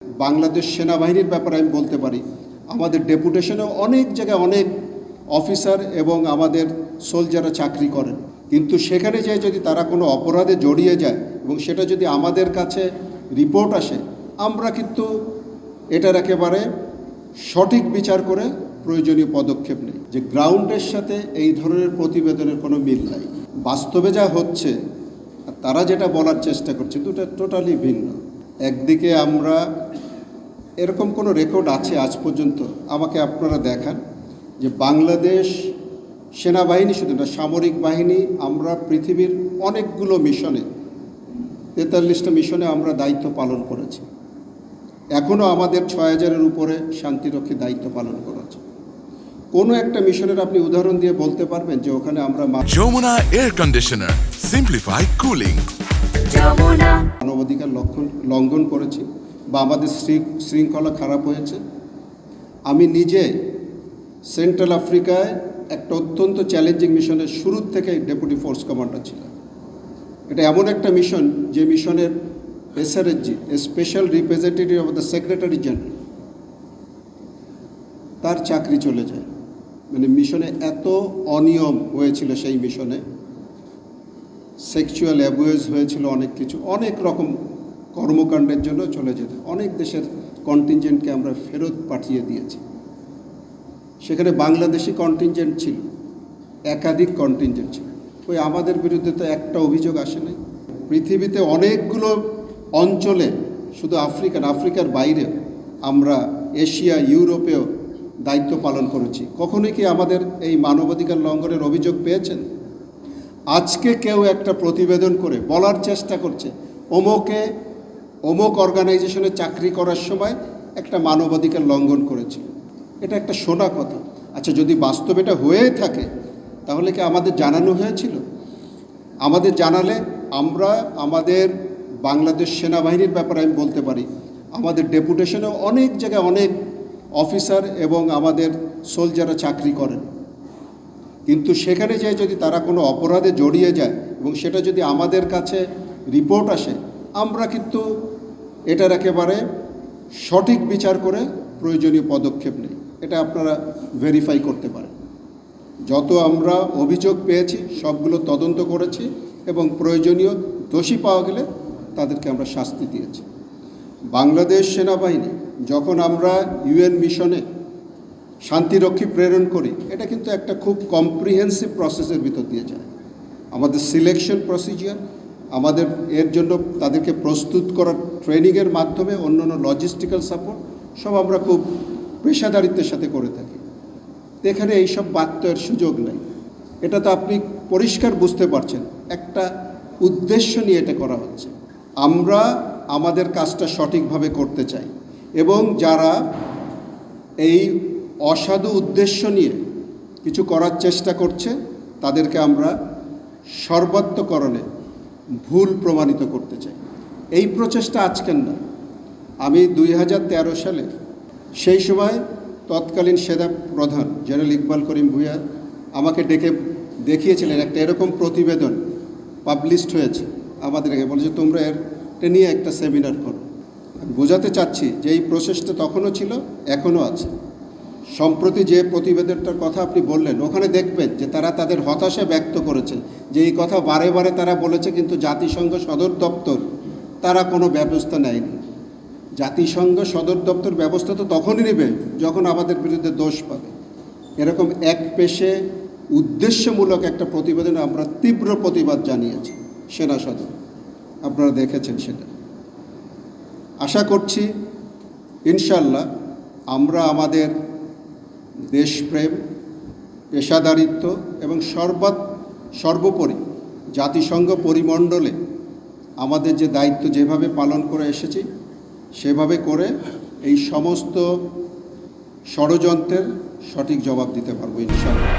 বাংলাদেশ সেনাবাহিনীর ব্যাপারে আমি বলতে পারি, আমাদের ডেপুটেশনে অনেক জায়গায় অনেক অফিসার এবং আমাদের সোলজাররা চাকরি করেন, কিন্তু সেখানে যেয়ে যদি তারা কোনো অপরাধে জড়িয়ে যায় এবং সেটা যদি আমাদের কাছে রিপোর্ট আসে, আমরা কিন্তু এটার একেবারে সঠিক বিচার করে প্রয়োজনীয় পদক্ষেপ নেই। যে গ্রাউন্ডের সাথে এই ধরনের প্রতিবেদনের কোনো মিল নাই। বাস্তবে যা হচ্ছে আর তারা যেটা বলার চেষ্টা করছে দুটো টোটালি ভিন্ন। একদিকে আমরা এরকম কোনো রেকর্ড আছে আজ পর্যন্ত আমাকে আপনারা দেখান যে বাংলাদেশ সেনাবাহিনী শুধু না, সামরিক বাহিনী আমরা পৃথিবীর অনেকগুলো মিশনে 43টা মিশনে আমরা দায়িত্ব পালন করেছি। এখনও আমাদের 6000-এর উপরে শান্তিরক্ষী দায়িত্ব পালন করেছে। কোনো একটা মিশনের আপনি উদাহরণ দিয়ে বলতে পারবেন যে ওখানে আমরা Jamuna air conditioner simplify cooling মানবাধিকার লঙ্ঘন করেছি বা আমাদের শৃঙ্খলা খারাপ হয়েছে? আমি নিজে সেন্ট্রাল আফ্রিকায় একটা অত্যন্ত চ্যালেঞ্জিং মিশনের শুরুর থেকে ডেপুটি ফোর্স কমান্ডার ছিলাম। এটা এমন একটা মিশন যে মিশনের SRSG, special representative of the secretary general, তার চাকরি চলে যায়। মানে মিশনে এত অনিয়ম হয়েছিল, সেই মিশনে সেক্সুয়াল অ্যাবিউজ হয়েছিল, অনেক কিছু, অনেক রকম কর্মকাণ্ডের জন্য চলে যেত। অনেক দেশের কন্টিনজেন্টকে আমরা ফেরত পাঠিয়ে দিয়েছি। সেখানে বাংলাদেশি কন্টিনজেন্ট ছিল, একাধিক কন্টিনজেন্ট ছিল। ওই আমাদের বিরুদ্ধে তো একটা অভিযোগ আসে নাই। পৃথিবীতে অনেকগুলো অঞ্চলে, শুধু আফ্রিকার বাইরে, আমরা এশিয়া, ইউরোপেও দায়িত্ব পালন করেছি। কখনোই কি আমাদের এই মানবাধিকার লঙ্ঘনের অভিযোগ পেয়েছেন? আজকে কেউ একটা প্রতিবেদন করে বলার চেষ্টা করছে অমুক অর্গানাইজেশনে চাকরি করার সময় একটা মানবাধিকার লঙ্ঘন করেছিল। এটা একটা শোনা কথা। আচ্ছা, যদি বাস্তবে এটা হয়ে থাকে তাহলে কি আমাদের জানানো হয়েছিল? আমাদের জানালে আমরা আমাদের বাংলাদেশ সেনাবাহিনীর ব্যাপারে আমি বলতে পারি, আমাদের ডেপুটেশনে অনেক জায়গায় অনেক অফিসার এবং আমাদের সোলজাররা চাকরি করেন, কিন্তু সেখানে যেয়ে যদি তারা কোনো অপরাধে জড়িয়ে যায় এবং সেটা যদি আমাদের কাছে রিপোর্ট আসে, আমরা কিন্তু এটার একেবারে সঠিক বিচার করে প্রয়োজনীয় পদক্ষেপ নেই। এটা আপনারা ভেরিফাই করতে পারেন। যত আমরা অভিযোগ পেয়েছি সবগুলো তদন্ত করেছি এবং প্রয়োজনীয় দোষী পাওয়া গেলে তাদেরকে আমরা শাস্তি দিয়েছি। বাংলাদেশ সেনাবাহিনী যখন আমরা ইউএন মিশনে শান্তিরক্ষী প্রেরণ করি, এটা কিন্তু একটা খুব কম্প্রিহেন্সিভ প্রসেসের ভিতর দিয়ে যায়। আমাদের সিলেকশন প্রসিজিয়ার, আমাদের এর জন্য তাদেরকে প্রস্তুত করার ট্রেনিংয়ের মাধ্যমে অন্যান্য লজিস্টিক্যাল সাপোর্ট সব আমরা খুব পেশাদারিত্বের সাথে করে থাকি। এখানে এইসব বাত্যয়ের সুযোগ নেই। এটা তো আপনি পরিষ্কার বুঝতে পারছেন, একটা উদ্দেশ্য নিয়ে এটা করা হচ্ছে। আমরা আমাদের কাজটা সঠিকভাবে করতে চাই এবং যারা এই অসাধু উদ্দেশ্য নিয়ে কিছু করার চেষ্টা করছে তাদেরকে আমরা সর্বাত্মকরণে ভুল প্রমাণিত করতে চাই। এই প্রচেষ্টা আজকের না। আমি 2013 সালে, সেই সময় তৎকালীন সেনা প্রধান জেনারেল ইকবাল করিম ভূঁইয়া আমাকে ডেকে দেখিয়েছিলেন একটা এরকম প্রতিবেদন পাবলিশড হয়েছে, আমাদেরকে বলেছে তোমরা এটা নিয়ে একটা সেমিনার করো। আমি বোঝাতে চাচ্ছি যে এই প্রসেসটা তখনও ছিল, এখনও আছে। সম্প্রতি যে প্রতিবেদনটার কথা আপনি বললেন, ওখানে দেখবেন যে তারা তাদের হতাশা ব্যক্ত করেছে যে এই কথা বারে বারে তারা বলেছে, কিন্তু জাতিসংঘ সদর দপ্তর তারা কোনো ব্যবস্থা নেয়নি। জাতিসংঘ সদর দপ্তর ব্যবস্থা তো তখনই নেবে যখন আমাদের বিরুদ্ধে দোষ পাবে। এরকম এক পেশে উদ্দেশ্যমূলক একটা প্রতিবেদন আমরা তীব্র প্রতিবাদ জানিয়েছি সেনা সদর, আপনারা দেখেছেন সেটা। আশা করছি ইনশাল্লাহ আমরা আমাদের দেশপ্রেম, পেশাদারিত্ব এবং সর্বোপরি জাতিসংঘ পরিমণ্ডলে আমাদের যে দায়িত্ব যেভাবে পালন করে এসেছি সেভাবে করে এই সমস্ত ষড়যন্ত্রের সঠিক জবাব দিতে পারবো ইনশাআল্লাহ।